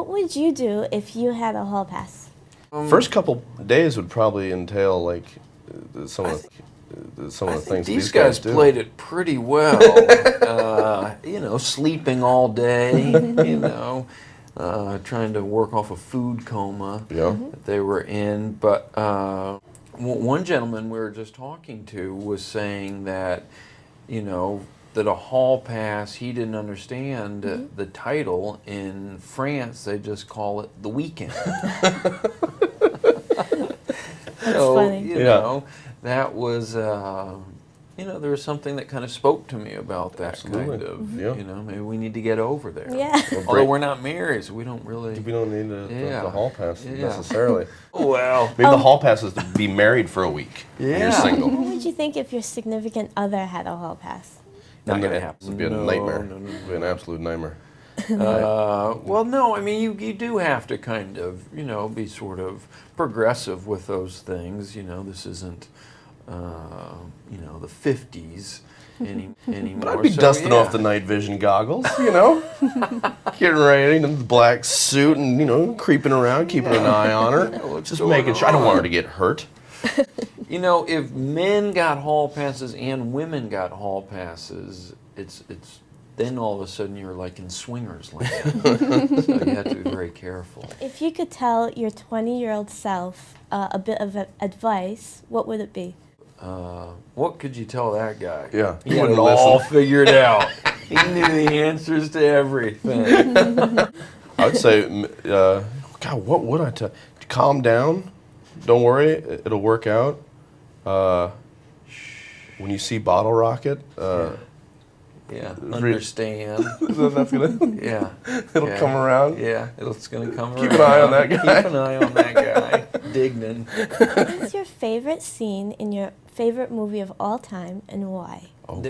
What would you do if you had a hall pass? First couple days would probably entail like some of the things these guys do. played it pretty well. You know, sleeping all day. You know, trying to work off a food coma that they were in. But one gentleman we were just talking to was saying that, you know, that a hall pass, he didn't understand the title. In France, they just call it the weekend. That's funny. You know, that was, you know, there was something that kind of spoke to me about that kind of, you know, maybe we need to get over there. Yeah. Although we're not married, so we don't really. We don't need the hall pass necessarily. Well, maybe the hall pass is to be married for a week. When you're single. What would you think if your significant other had a hall pass? Not going to happen. It would be a nightmare. It would be an absolute nightmare. Well, no, I mean, you do have to kind of, you know, be sort of progressive with those things. You know, this isn't, you know, the 50s anymore. I'd be dusting off the night vision goggles, you know, getting ready in the black suit and, you know, creeping around, keeping an eye on her, just making sure. I don't want her to get hurt. You know, if men got hall passes and women got hall passes, it's then all of a sudden you're like in swingers land. So you have to be very careful. If you could tell your 20-year-old self a bit of advice, what would it be? What could you tell that guy? Yeah, he had it all figured out. He knew the answers to everything. I would say, God, what would I tell? Calm down. Don't worry, it'll work out. When you see Bottle Rocket, understand. That's gonna. Yeah, it'll come around. Yeah, it's gonna come around. Keep an eye on that guy. Keep an eye on that guy. Dignan. What's your favorite scene in your favorite movie of all time, and why? Oh,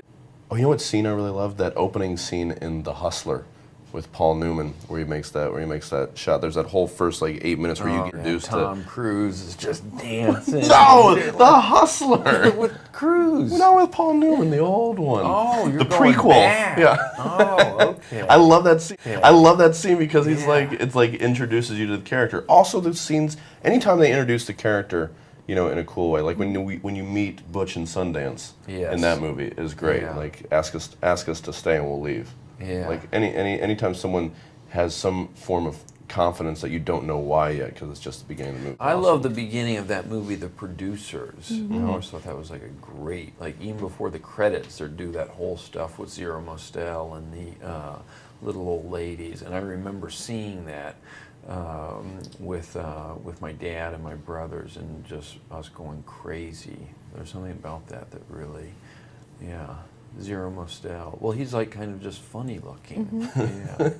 you know what scene I really loved? That opening scene in The Hustler with Paul Newman, where he makes that shot. There's that whole first like 8 minutes where you get introduced to Tom Cruise is just dancing. No, The Hustler with Cruise. No, with Paul Newman, the old one. Oh, you're the going prequel. back. Yeah. Oh, okay. I love that scene. Yeah. I love that scene because he's like, it's like introduces you to the character. Also, the scenes, anytime they introduce the character, you know, in a cool way, like when you meet Butch and Sundance in that movie is great. Yeah. Like ask us to stay and we'll leave. Yeah. Like anytime someone has some form of confidence that you don't know why yet because it's just the beginning of the movie. I love the beginning of that movie, The Producers. I always thought that was like a great, like even before the credits, they'd do that whole stuff with Zero Mostel and the little old ladies. And I remember seeing that with my dad and my brothers and just us going crazy. There's something about that really, Zero Mostel. Well, he's like kind of just funny looking. Yeah.